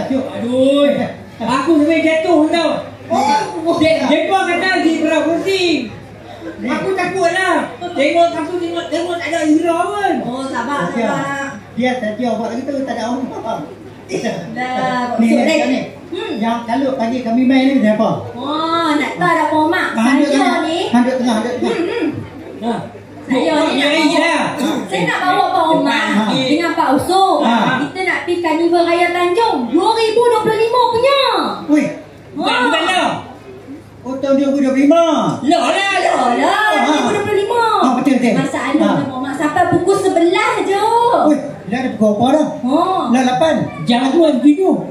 Cuk. Aduh, aku sampai jatuh tau. Jepang kata di berapa aku takut lah. Tengok tak ada hero pun. Oh, sabar. Dia tadi awak lagi tu tak ada orang. Dah, Ni masuk dah. ni. Yang kalau pagi kami main ni siapa? Oh, nak tahu dah Pak Mak. Saya ni. Handuk tengah. Saya ni nak saya nak bawa Pak Omar dengan Pak Usop. Kita nak pergi Karnival Raya Tanjung 2025 punya. Wih, Bukan lah. oh tahun 2025. Lah, 2025. Betul. Masalah Pak Omar sampai pukul 11 je. Wih, dah ada pukul apa dah? Dah 8. Jangan buat video.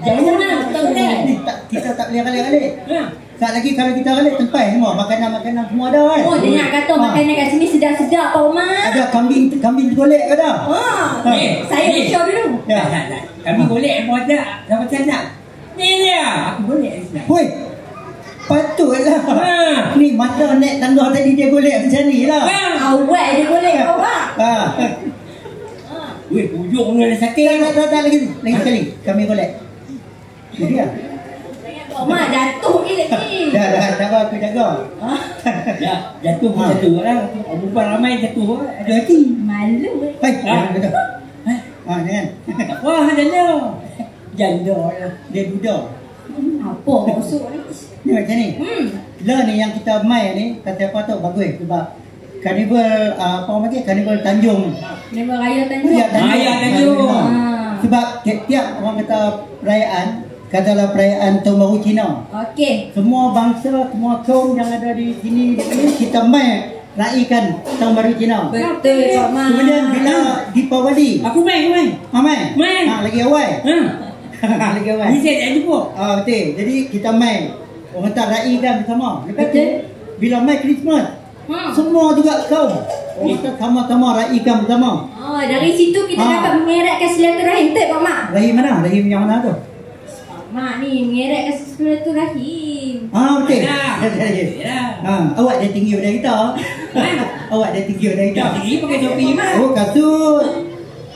Jangan betul dah. Kita tak boleh kalik-kalik. Saat lagi kalau kita balik tempat semua makanan semua ada kan. Oh, dia nak kata makanan kat sini sedap-sedap Pak Omar. Ada kambing golek ke dah? Saya show dulu. Ya. Kami golek apa tak? Siapa tak? Ni dia. Aku golek ni. Woi. Patutlah. Ni mata naik tangga tadi dia golek macam ni lah. Awak dia golek Pak Omar. Weh, ujung ni ada sakit. Tak lagi sekali. Kami golek. Ini dia. Pak Omar jatuh lagi. Dah aku jaga. Jatuh pun jatuh lah. Perempuan ramai jatuh. Ada hati. Malu. Hai, jangan. Jangan. Wah, janda lah. Dia duda. Apa maksud ni? Ni macam ni. Lah ni yang kita main ni kata apa tu bagus sebab Karnival apa nama dia? Karnival Tanjung. Karnival Raya Tanjung. Raya Tanjung. Sebab tiap orang kata perayaan katalah perayaan Tahun Baru Cina. Okey. Semua bangsa, semua kaum yang ada di sini kita main raikan Tahun Baru Cina. Betul Pak Omar. Kemudian bila Deepawali. Aku main. Main. Lagi awal. Lagi awal. Ni saya tak jumpa. Betul. Jadi kita main. Orang tak raikan bersama. Lepas tu bila main Christmas, semua juga kaum kita sama-sama raikan bersama. Dari situ kita dapat mengeratkan silaturahim tak Pak Mak? Rahim mana? Rahim yang mana tu? Mak ni mengeratkan silaturahim. Betul. Ya. Awak dah tinggi daripada kita. Awak dah tinggi daripada kita. Tinggi pakai topi mah. Oh, kasut.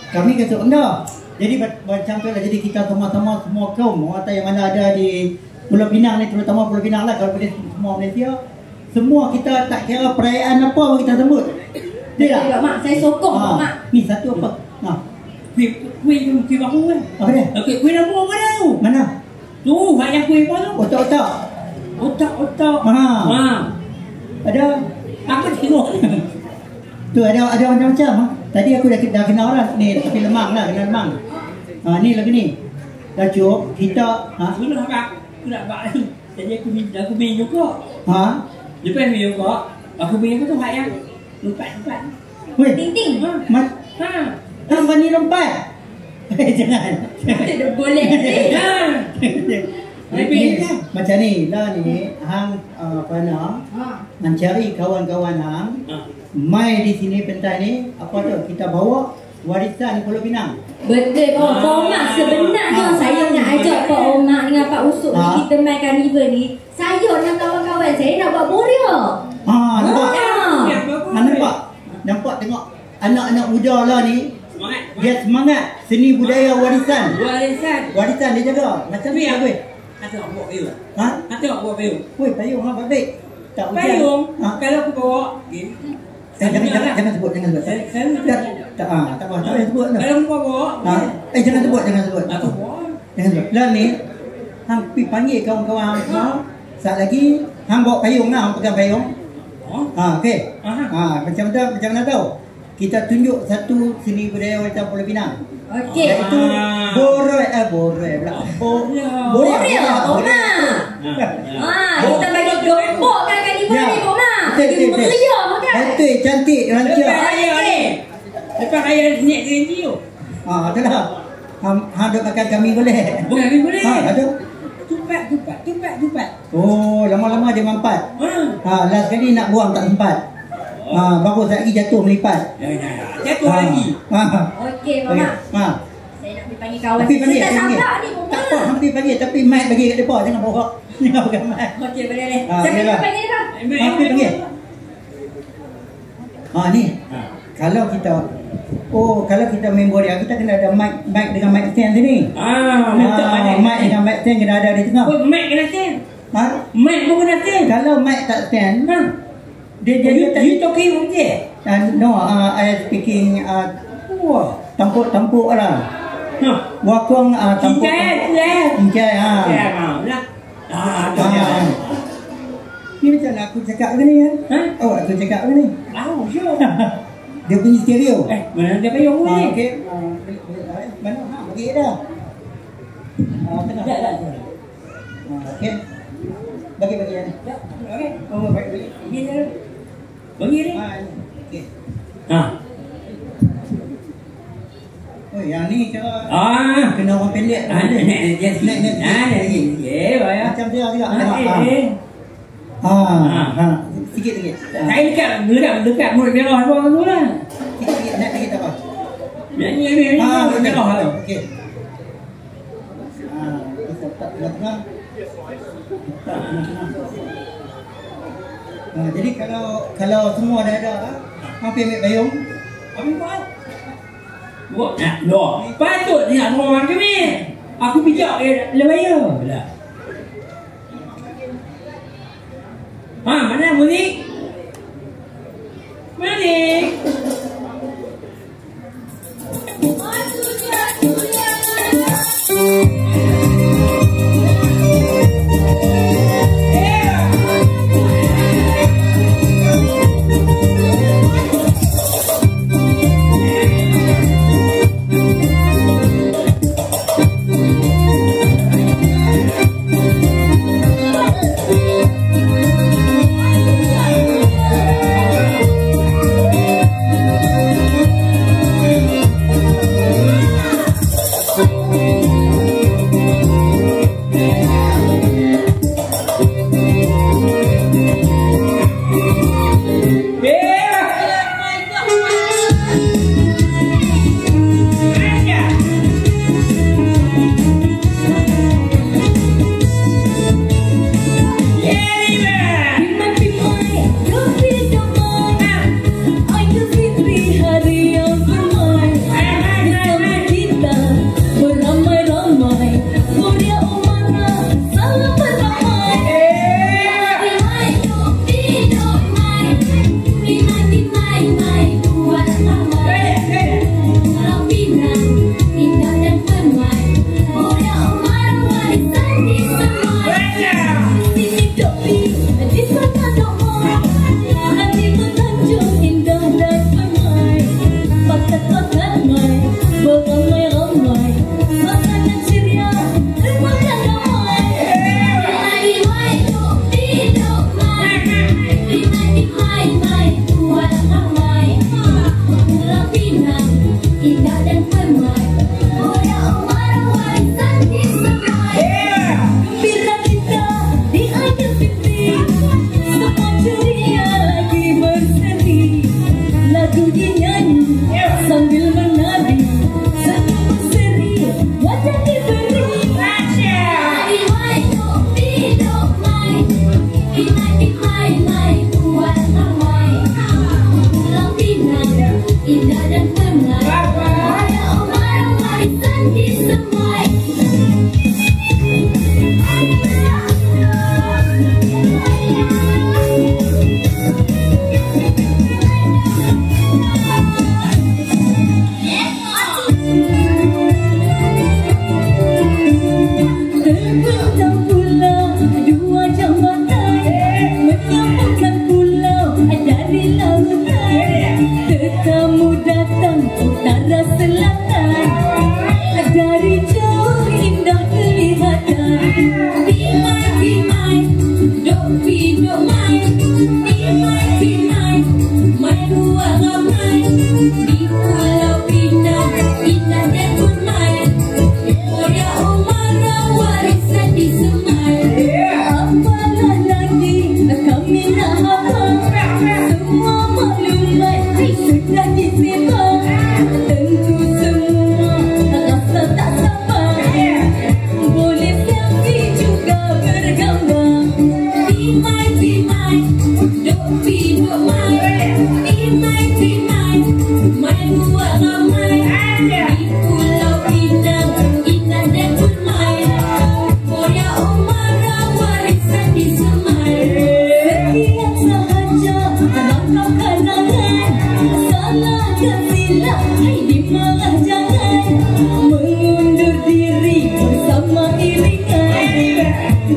Kami kasut rendah. Jadi macam tu lah. Jadi kita sama-sama semua kaum orang yang mana ada di Pulau Pinang ni, terutama Pulau Pinang lah. Kalau boleh semua Malaysia, semua kita tak kira perayaan apa pun kita sebut. Betul tak? Pak Mak, saya sokong Pak Mak. Ni satu apa? Kuih baru kan? Apa dia? Kuih lampu apa dah tu? Mana? Tu, yang kuih apa tu? Otak-otak. Otak. Ada. Aku tengok. Tu ada macam-macam. Tadi aku dah kenal orang ni, tapi lemang lah, kenal lemang. Ni lagi ni. Dah cukup kita. Aku nak bak ni. Jadi aku main juga. Lepas main juga, aku main apa tu hak yang lompat. Weh. Ting. Tambah ni lompat. Jangan. Dia boleh Macam ni lah ni hang apa nak mencari kawan-kawan hang mai di sini pentas ni apa tu kita bawa warisan Pulau Pinang. Betul Pak Omar. Sebenarnya saya nak ajak Pak Omar dengan Pak Usop kita main Karnival ni. Saya dengan kawan-kawan saya nak buat boria. Nampak tengok anak-anak muda lah ni. Dia semangat seni budaya warisan dia jaga. Macam ni lah weh. Tengok buat payung. Tengok buat payung. Weh, payung apa baik? Tak payung. Kalau aku bawa jangan sebut. Tak apa, tak boleh sebut. Kalau aku bawa jangan sebut. Jangan sebut. Lah ni hang pi panggil kawan-kawan hang semua. Saat lagi hang bawa payung lah, hang pegang payung. Okey. Macam mana tahu? Kita tunjuk satu seni budaya warisan Pulau Pinang. Okey. Iaitu Boria pula. Boria. Kita bagi gembok kan Karnival ni Pak Omar. Kita beria kan. Betul, cantik, rancak. Lepas raya ni kerja tu. Itulah. Hang duk makan kami boleh. Bukan kami boleh. Ada. Tupat. Oh, lama-lama dia mampat. Last kali nak buang tak sempat. Baru lagi jatuh melipat. Jatuh lagi. Okey, Pak Mak. Saya nak pergi panggil kawan. Saya tak sabar ni, Pak Mak. Tak apa, hampir panggil tapi mic bagi kat depa, jangan bawa. Jangan pegang mic. Okey, boleh. Saya panggil dia. Hampir panggil. Ni. Kalau kita Oh, kalau kita main bola, kita kena ada mic dengan mic stand sini. Mic dengan mic stand kena ada di tengah. Oh, mic kena stand. Mic pun kena stand. Kalau mic tak stand, you talking mungkin? No, I speaking tampuk lah. Wakong tampuk. Cincai Ni macam aku cakap ke ni ya? Oh, aku cakap ke ni? Tahu, sure. Dia punya stereo. Mana dia payung ni? Okey. Mana? Bagi dah. Tengah. Okey. Bagi ya. Okey. Oh, bagi. Bagi ni. Okey. Oh, yang ni cara kena orang pendek. Macam dia juga. Sikit. Saya dekat mulut merah tu lah. Sikit nak kita apa? Ni merah lah. Okey. Kita letak tengah. Jadi kalau semua dah ada, apa ambil payung? Ambil apa? Buat nak loh. Patut ni nak orang ke ni? Aku pijak dia bayar. Dah. Mana muzik? Muzik. Semua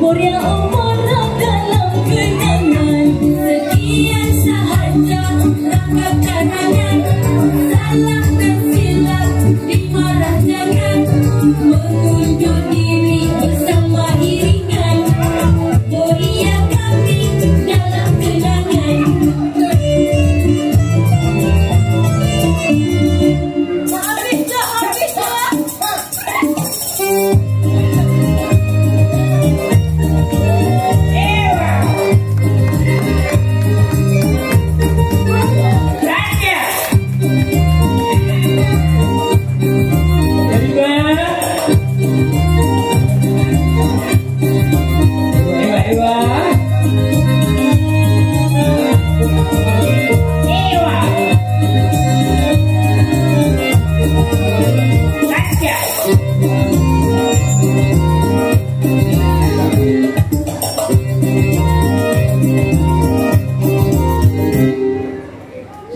Muria umur dalam kenangan, sekian sahaja rangkap karangan. Salah dan silap dimarah jangan, mengundur diri bersama iringan. Muria kami dalam kenangan.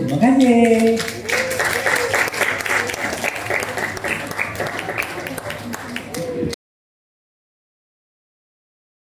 Terima kasih.